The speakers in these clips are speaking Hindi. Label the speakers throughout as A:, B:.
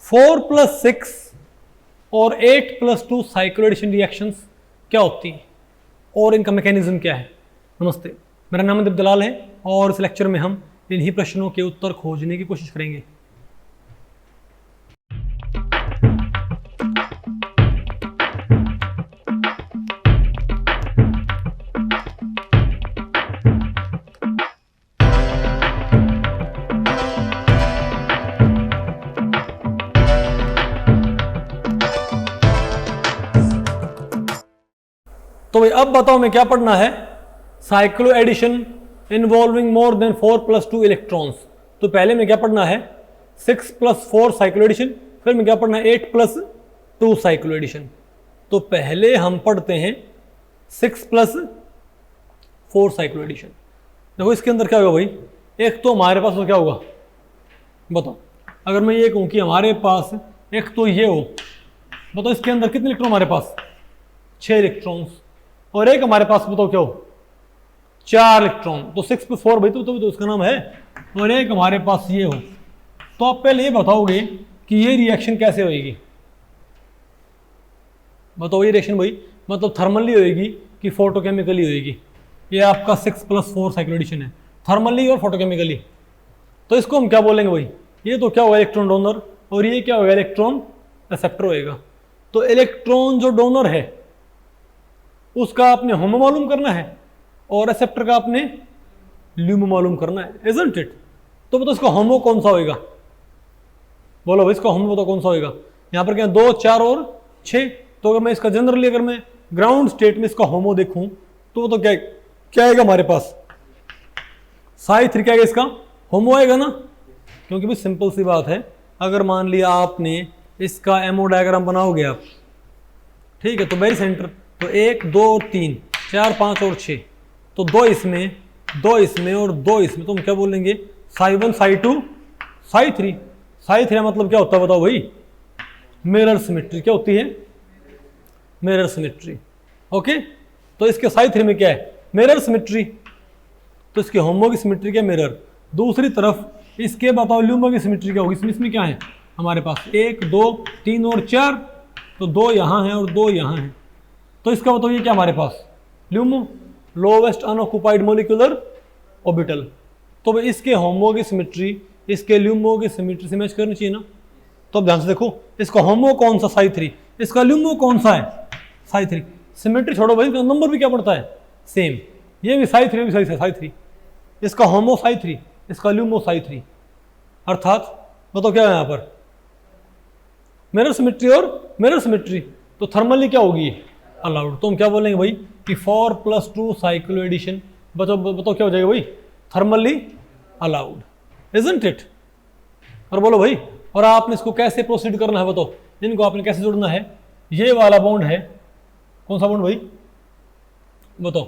A: 4+6 और 8+2 साइक्लो एडिशन रिएक्शंस क्या होती हैं और इनका मैकेनिज्म क्या है। नमस्ते, मेरा नाम दीप दलाल है और इस लेक्चर में हम इन्हीं प्रश्नों के उत्तर खोजने की कोशिश करेंगे। तो भाई अब बताओ मैं क्या पढ़ना है। Cyclo addition involving more than 4+2 electrons. तो पहले में क्या पढ़ना है 6+4 साइक्लो एडिशन, फिर में क्या पढ़ना है 8+2 साइक्लो एडिशन। तो पहले हम पढ़ते हैं 6+4 साइक्लो एडिशन। देखो इसके अंदर क्या होगा भाई, एक तो हमारे पास तो क्या होगा बताओ, अगर मैं ये कहूँ कि हमारे पास एक तो ये हो, बताओ इसके अंदर कितने इलेक्ट्रॉन हमारे पास 6 इलेक्ट्रॉन्स, और एक हमारे पास बताओ क्या हो 4 इलेक्ट्रॉन। तो 6+4 भाई तो उसका नाम है, और एक हमारे पास ये हो। तो आप पहले ये बताओगे कि ये रिएक्शन कैसे होएगी। बताओ ये रिएक्शन भाई मतलब थर्मली होएगी कि फोटोकेमिकली होएगी। ये आपका 6+4 साइक्लो एडिशन है, थर्मली और फोटोकेमिकली। तो इसको हम क्या बोलेंगे भाई, ये तो क्या होगा इलेक्ट्रॉन डोनर, और ये क्या होगा इलेक्ट्रॉन एक्सेप्टर होएगा। तो इलेक्ट्रॉन जो डोनर है उसका आपने होमो मालूम करना है और एक्सेप्टर का आपने ल्यूमो मालूम करना है, इजंट इट। तो बताओ इसका होमो कौन सा होएगा, बोलो भाई इसका होमो बताओ कौन सा होएगा। यहां पर क्या 2, 4 और 6। तो अगर मैं इसका जनरली अगर मैं ग्राउंड स्टेट में इसका होमो देखूं तो क्या आएगा हमारे पास साई 3 क्या आएगा, इसका होमो आएगा ना। क्योंकि भाई सिंपल सी बात है, अगर मान लिया आपने इसका एमओ डायग्राम बनाओगे आप, ठीक है, तो वेरी सेंटर तो 1, 2 और 3, 4, 5 और 6, तो 2 इसमें, 2 इसमें और 2 इसमें, तो हम क्या बोलेंगे साई 1, साई 2, साई 3। साई 3 मतलब क्या होता है बताओ भाई, मिरर सिमेट्री। क्या होती है मिरर सिमेट्री। ओके, तो इसके साई 3 में क्या है मिरर सिमेट्री, तो इसके होमो की सिमेट्री क्या मिरर। दूसरी तरफ इसके बताओ ल्यूमो की सिमेट्री क्या होगी, इसमें क्या है हमारे पास 1, 2, 3 और 4, तो 2 यहाँ हैं और 2 यहाँ हैं। तो इसका बताओ ये क्या हमारे पास LUMO, lowest unoccupied molecular orbital. तो भाई इसके होमो की सिमेट्री इसके ल्यूमो की सिमेट्री से मैच करनी चाहिए ना। तो अब ध्यान से देखो, इसका होमो कौन सा साई 3, इसका ल्यूमो कौन सा है साई 3। सिमेट्री छोड़ो भाई, इसका नंबर भी क्या पड़ता है सेम, ये भी साई 3 भी साई 3, इसका होमो साई 3, इसका ल्यूमो साई 3। अर्थात बताओ क्या है यहाँ पर मिरर सिमेट्री और मिरर सिमेट्री। तो थर्मली क्या होगी अलाउड। तो हम क्या बोलेंगे भाई कि 4+2 साइक्लो एडिशन बताओ क्या हो जाएगा भाई थर्मली अलाउड, इजंट इट। और बोलो भाई, और आपने इसको कैसे प्रोसीड करना है बताओ, इनको आपने कैसे जोड़ना है। ये वाला बॉन्ड है, कौन सा बॉन्ड भाई बताओ।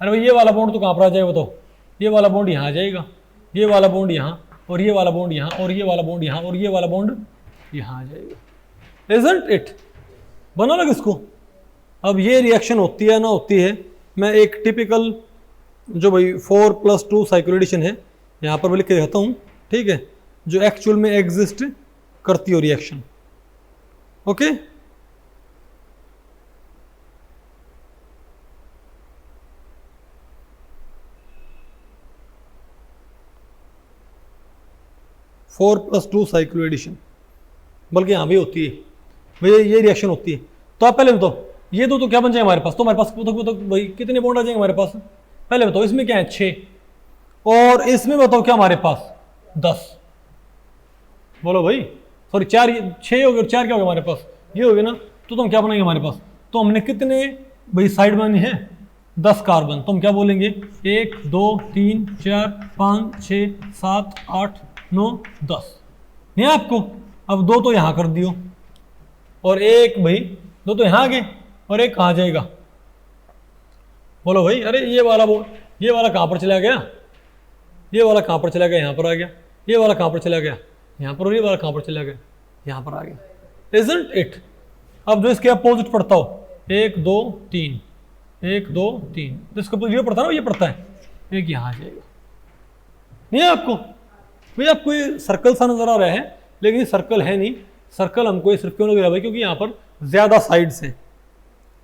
A: अरे भाई ये वाला बॉन्ड तो कहाँ पर आ जाएगा बताओ, ये वाला बॉन्ड यहाँ आ जाएगा, ये वाला बॉन्ड यहाँ, और ये वाला बॉन्ड यहाँ, और ये वाला बॉन्ड यहाँ, और ये वाला बॉन्ड यहाँ आ जाएगा, इजंट इट। बना लग इसको। अब ये रिएक्शन होती है ना होती है, मैं एक टिपिकल जो भाई 4+2 साइक्लो एडिशन है यहाँ पर लिख के दिखाता हूँ, ठीक है, जो एक्चुअल में एग्जिस्ट करती हो reaction. Okay, four plus two cyclo addition, बल्कि यहाँ भी होती है भैया ये रिएक्शन होती है। तो आप पहले बताओ ये दो तो क्या बन जाए हमारे पास, तो हमारे पास तो भाई कितने बॉन्ड आ जाएंगे हमारे पास। पहले बताओ इसमें क्या है 6, और इसमें बताओ क्या हमारे पास 10। बोलो भाई सॉरी 4, 6 हो गए और 4 क्या हो गया हमारे पास ये हो गया ना। तो हम क्या बनाएंगे हमारे पास, तो हमने कितने भाई साइड बनानी है 10 कार्बन। तो हम क्या बोलेंगे 1, 2, 3, 4, 5, 6, 7, 8, 9, 10 नहीं आपको। अब 2 तो यहाँ कर दियो, और एक भाई 2 तो यहाँ आ गए, और एक कहाँ जाएगा बोलो भाई। अरे ये वाला कहाँ पर चला गया, ये वाला कहाँ पर चला गया, यहाँ पर आ गया। ये वाला कहाँ पर चला गया यहाँ पर, और ये वाला कहाँ पर चला गया यहाँ पर आ गया, इजंट इट। अब जो इसके अपोजिट पढ़ता हो 1, 2, 3, 1, 2, 3, तो इसका ये पढ़ता है ना, ये पढ़ता है एक यहाँ आ जाएगा। नहीं है आपको भाई, आपको ये सर्कल सा नजर आ रहा है, लेकिन ये सर्कल है नहीं, सर्कल हमको ये सिर्फ क्यों लग रहा है भाई, क्योंकि यहाँ पर ज़्यादा साइड्स हैं,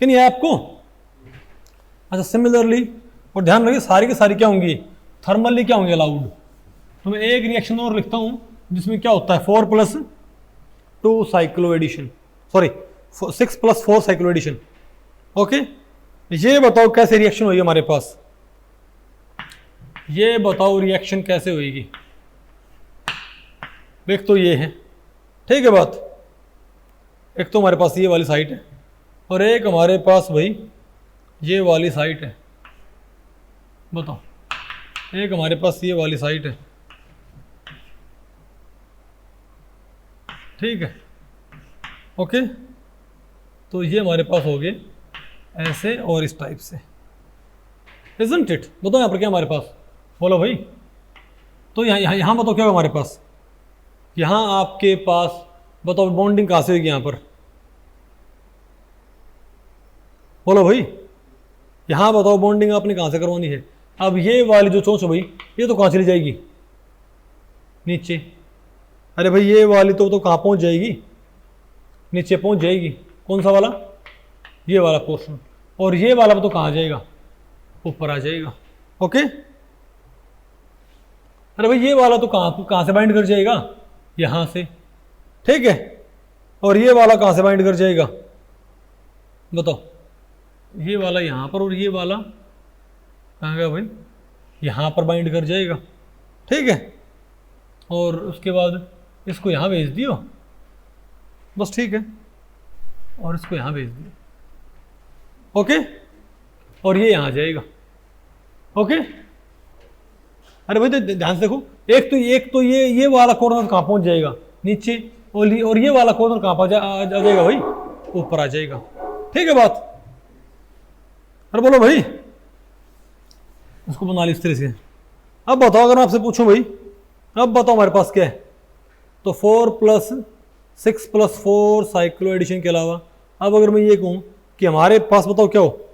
A: कि नहीं है आपको। अच्छा सिमिलरली, और ध्यान रखिए सारी की सारी क्या होंगी, थर्मली क्या होंगे अलाउड। तो मैं एक रिएक्शन और लिखता हूँ जिसमें क्या होता है 4+2 cyclo addition, sorry 6+4 cyclo addition. Okay, ये बताओ कैसे रिएक्शन होगी हमारे पास, ये बताओ रिएक्शन कैसे होगी। एक तो ये है, ठीक है बात, एक तो हमारे पास ये वाली साइट है और एक हमारे पास भाई ये वाली साइट है। बताओ, एक हमारे पास ये वाली साइट है, ठीक है। ओके, तो ये हमारे पास हो गए ऐसे और इस टाइप से, इजंट इट। बताओ यहाँ पर क्या हमारे पास, बोलो भाई। तो यहाँ बताओ क्या होगा हमारे पास, यहाँ आपके पास बताओ बॉन्डिंग कहाँ से होगी यहाँ पर, बोलो भाई। यहाँ बताओ बॉन्डिंग आपने कहाँ से करवानी है। अब ये वाली जो चोंच है भाई, ये तो कहाँ चली जाएगी, नीचे। अरे भाई ये वाली तो कहाँ पहुँच जाएगी, नीचे पहुँच जाएगी। कौन सा वाला, ये वाला पोर्शन। और ये वाला तो कहाँ जाएगा, ऊपर आ जाएगा। ओके, अरे भाई ये वाला तो कहाँ से बाइंड कर जाएगा, यहाँ से, ठीक है। और ये वाला कहाँ से बाइंड कर जाएगा, बताओ। ये वाला यहाँ पर और ये वाला कहाँ गया भाई, यहाँ पर बाइंड कर जाएगा, ठीक है। और उसके बाद इसको यहाँ भेज दियो, बस, ठीक है। और इसको यहाँ भेज दियो, ओके। और ये यहाँ जाएगा, ओके। अरे भाई तो ध्यान से देखो, एक तो ये वाला कॉर्नर कहाँ पहुँच जाएगा, नीचे। और ये वाला कॉर्नर कहाँ पर आ जाएगा भाई, ऊपर आ जाएगा, ठीक है बात। अरे बोलो भाई, इसको बना ली इस तरह से। अब बताओ, अगर मैं आपसे पूछूं भाई, अब बताओ हमारे पास क्या है, तो 4+6+4 साइक्लो एडिशन के अलावा अब अगर मैं ये कहूं कि हमारे पास बताओ क्या हो,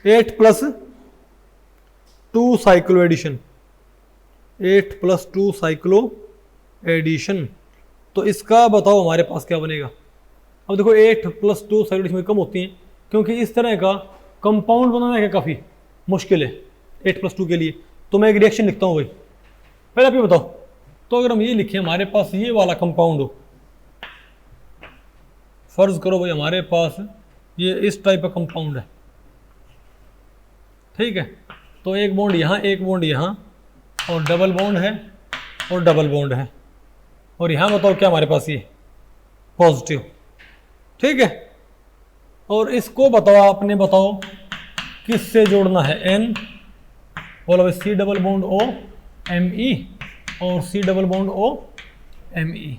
A: 8+2 साइक्लो एडिशन, 8+2 साइक्लो एडिशन। तो इसका बताओ हमारे पास क्या बनेगा। अब देखो 8+2 साइक्लो एडिशन कम होती हैं, क्योंकि इस तरह का कंपाउंड बनाना है काफ़ी मुश्किल है 8+2 के लिए। तो मैं एक रिएक्शन लिखता हूँ भाई, पहले आप ये बताओ। तो अगर हम ये लिखें, हमारे पास ये वाला कंपाउंड हो, फर्ज करो भाई हमारे पास ये इस टाइप का कंपाउंड है, ठीक है। तो एक बॉन्ड यहाँ, एक बॉन्ड यहाँ, और डबल बॉन्ड है और डबल बॉन्ड है। और यहाँ बताओ क्या हमारे पास ये पॉजिटिव, ठीक है। और इसको बताओ, आपने बताओ किससे जोड़ना है, N, बोलो भाई C double bond O ME और C double bond O ME।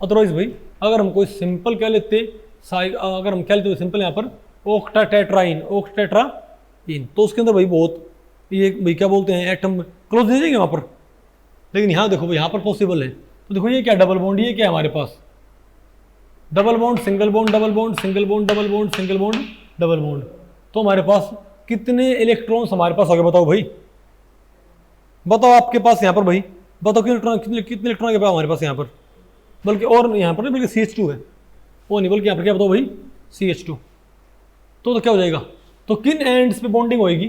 A: Otherwise भाई अगर हम कोई सिंपल कह लेते, अगर हम कह लेते सिंपल यहाँ पर ऑक्टाटेट्राइन, ऑक्टेट्राइन, तो उसके अंदर भाई बहुत ये भाई क्या बोलते हैं, एटम क्लोज नहीं जाएंगे वहाँ पर। लेकिन यहाँ देखो भाई, यहाँ पर पॉसिबल है। तो देखो ये क्या डबल बॉन्ड, ये क्या है हमारे पास, double bond single bond double bond single bond double bond single bond double bond. तो हमारे पास कितने इलेक्ट्रॉन्स हमारे पास आ गए, बताओ भाई, बताओ आपके पास यहाँ पर भाई, बताओ कितने इलेक्ट्रॉन के पास हमारे पास यहाँ पर, बल्कि और यहाँ पर नहीं, बल्कि CH2 है, वो नहीं, बल्कि यहाँ पर क्या बताओ भाई CH2। तो क्या हो जाएगा, तो किन एंड्स पे बॉन्डिंग होएगी,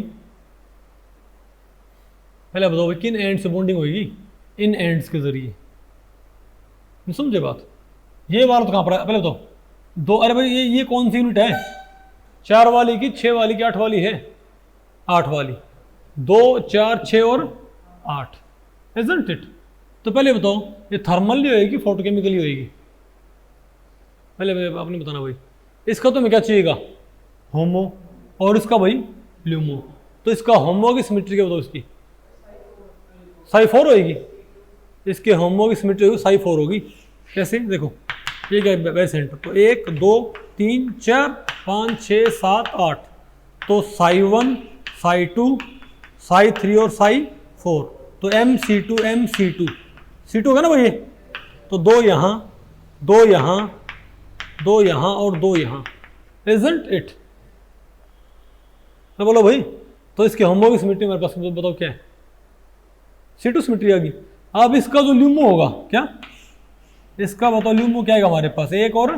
A: पहले बताओ भाई किन एंड्स पे बॉन्डिंग होएगी, इन एंड्स के जरिए, समझे बात। ये वाला तो कहाँ पर है, पहले बताओ दो। अरे भाई ये कौन सी यूनिट है, 4 वाली की, 6 वाली की, 8 वाली है, 8 वाली, 2 4 6 और 8, इजंट इट। तो पहले बताओ ये थर्मली होएगी फोटोकेमिकली होएगी, पहले आपने बताना भाई। इसका तो मैं क्या चाहिएगा, होमो, और इसका भाई ल्यूमो। तो इसका होमो की सिमेट्री क्या बताओ, इसकी साई4 होएगी, इसके होमो की सिमेट्री होगी साई4 होगी। कैसे, देखो ये क्या है, सेंटर, तो 1 2 3 4 5 6 7 8, तो साई1 साई2 साई3 और साई4, तो MC2 MC2 C2 होगा ना भाई ये। तो 2 यहाँ 2 यहाँ 2 यहाँ और 2 यहाँ, इजंट इट। तो बोलो भाई, तो इसके होमो की सिमेट्री मेरे पास बताओ क्या है, C2 सिमेट्री आ गई। अब इसका जो ल्यूमो होगा क्या, इसका बताओ ल्यूमो क्या आएगा हमारे पास, 1 और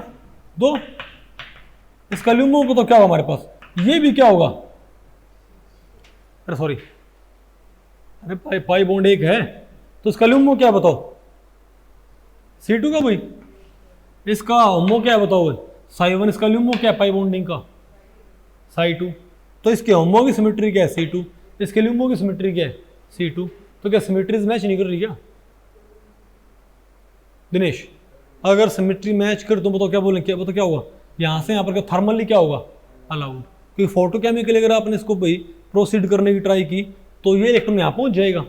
A: 2। इसका ल्यूमो बताओ क्या होगा हमारे पास, ये भी क्या होगा, अरे सॉरी, अरे पाई बॉन्ड 1 है तो इसका ल्यूमो क्या बताओ, C2 का भाई। इसका होमो क्या है बताओ भाई, साई 1। इसका ल्यूमो क्या है पाई बॉन्डिंग का, साई 2। तो इसके होमो की सिमेट्री क्या है, C2। इसके ल्यूमो की सिमेट्री क्या है, C2। तो क्या सिमेट्रीज मैच नहीं कर रही क्या दिनेश? अगर सिमेट्री मैच कर तो बताओ क्या बोलें, क्या बताओ क्या होगा, यहाँ से यहाँ पर क्या थर्मली क्या होगा, अलाउड। क्योंकि फोटोकेमिकली अगर आपने इसको भाई प्रोसीड करने की ट्राई की तो ये इलेक्ट्रॉन यहाँ पहुँच जाएगा,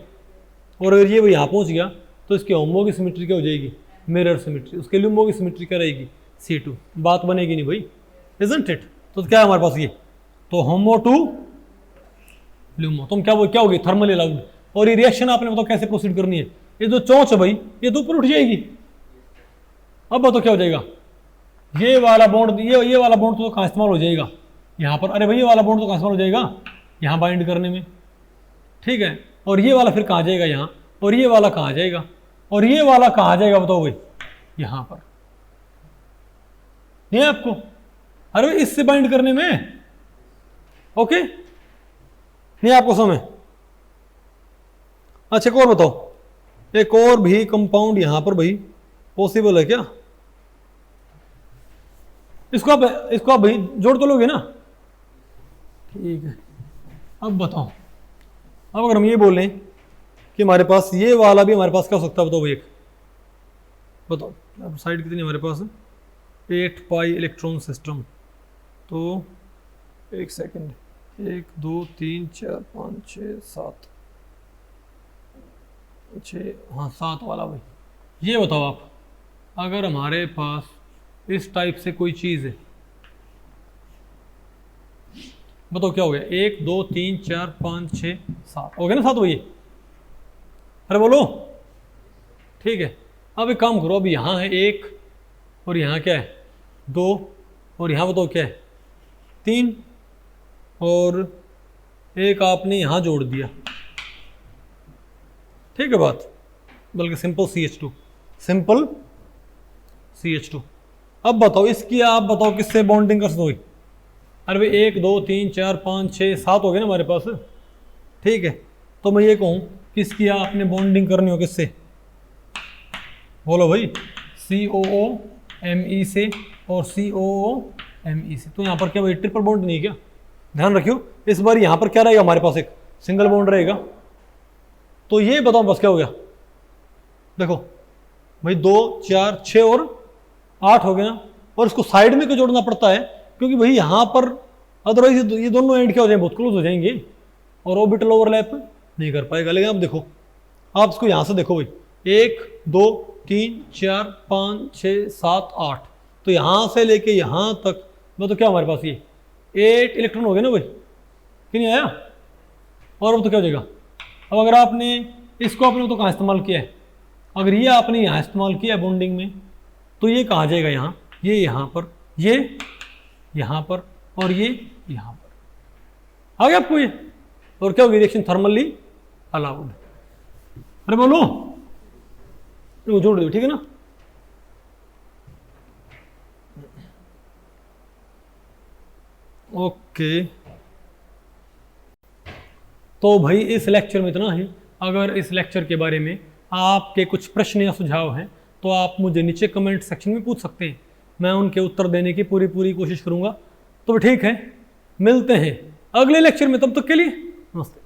A: और अगर ये यहाँ पहुँच गया तो इसके होमो की सिमेट्री क्या हो जाएगी, मिरर सिमेट्री। उसके ल्यूमो की सिमेट्री क्या रहेगी, C2। बात बनेगी नहीं भाई, इजंट इट। तो क्या है हमारे पास ये, तो होमो टू ल्यूमो, तुम क्या होगी, थर्मली अलाउड। और ये रिएक्शन आपने बताओ कैसे प्रोसीड करनी है, ये जो चोंच है भाई ये दो ऊपर उठ जाएगी। अब बताओ क्या हो जाएगा, ये वाला बॉन्ड, ये वाला बॉन्ड तो कहाँ इस्तेमाल हो जाएगा, यहाँ पर। अरे भाई ये वाला बॉन्ड तो कहाँ इस्तेमाल हो जाएगा, यहाँ बाइंड करने में, ठीक है। और ये वाला फिर कहाँ जाएगा, यहाँ। और ये वाला कहाँ जाएगा, और ये वाला कहाँ जाएगा बताओ भाई, यहाँ पर। नहीं आपको, अरे भाई इससे बाइंड करने में, ओके नहीं आपको समझ। अच्छा एक और बताओ, एक और भी कंपाउंड यहां पर भाई पॉसिबल है क्या, इसको आप भाई जोड़ तो लोगे ना, ठीक है। अब बताओ, अब अगर हम ये बोलें कि हमारे पास ये वाला भी हमारे पास क्या हो सकता है बताओ भाई, एक बताओ अब साइड कितनी हमारे पास, 8 पाई इलेक्ट्रॉन सिस्टम। तो एक सेकंड, 1 2 3 4 5 6 7 6, हाँ 7 वाला भाई। ये बताओ आप, अगर हमारे पास इस टाइप से कोई चीज़ है, बताओ क्या हो गया, 1 2 3 4 5 6 7 हो गया ना, 7 वही। अरे बोलो, ठीक है। अब एक काम करो, अब यहाँ है 1 और यहाँ क्या है 2 और यहाँ बताओ क्या है 3 और एक आपने यहाँ जोड़ दिया, ठीक है बात, बल्कि सिंपल CH2, सिंपल CH2। अब बताओ इसकी आप बताओ किससे बॉन्डिंग कर सकते, अरे भाई 1 2 3 4 5 6 7 हो गए ना हमारे पास, ठीक है। तो मैं ये कहूँ किसकी आपने बॉन्डिंग करनी हो, किससे बोलो भाई, COO Me से और COO Me से। तो यहाँ पर क्या भाई ट्रिपल बॉन्ड नहीं है क्या, ध्यान रखियो। इस बार यहाँ पर क्या रहेगा हमारे पास, एक सिंगल बॉन्ड रहेगा। तो ये बताओ बस क्या हो गया, देखो भाई 2 4 6 और 8 हो गया ना। और इसको साइड में क्यों जोड़ना पड़ता है, क्योंकि भाई यहाँ पर अदरवाइज ये दोनों एंड क्या हो जाएंगे, बहुत क्लोज हो जाएंगे और ऑर्बिटल ओवरलैप नहीं कर पाएगा। लेकिन अब देखो, आप इसको यहाँ से देखो भाई, 1 2 3 4 5 6 7 8, तो यहाँ से लेके यहाँ तक तो क्या हमारे पास ये 8 इलेक्ट्रॉन हो गए ना भाई, कि नहीं आया। और अब तो क्या हो जाएगा, अब अगर आपने इसको आपने तो कहाँ इस्तेमाल किया है, अगर ये आपने यहाँ इस्तेमाल किया बॉन्डिंग में, तो ये कहाँ जाएगा, यहाँ, ये यहाँ पर, ये यहाँ पर और ये यहाँ पर। आ गया आपको ये, और क्या होगी रिएक्शन थर्मली अलाउड। अरे बोलो, वो जोड़ दो, ठीक है ना। ओके, तो भाई इस लेक्चर में इतना ही। अगर इस लेक्चर के बारे में आपके कुछ प्रश्न या सुझाव हैं तो आप मुझे नीचे कमेंट सेक्शन में पूछ सकते हैं, मैं उनके उत्तर देने की पूरी कोशिश करूंगा। तो ठीक है, मिलते हैं अगले लेक्चर में, तब तक के लिए नमस्ते।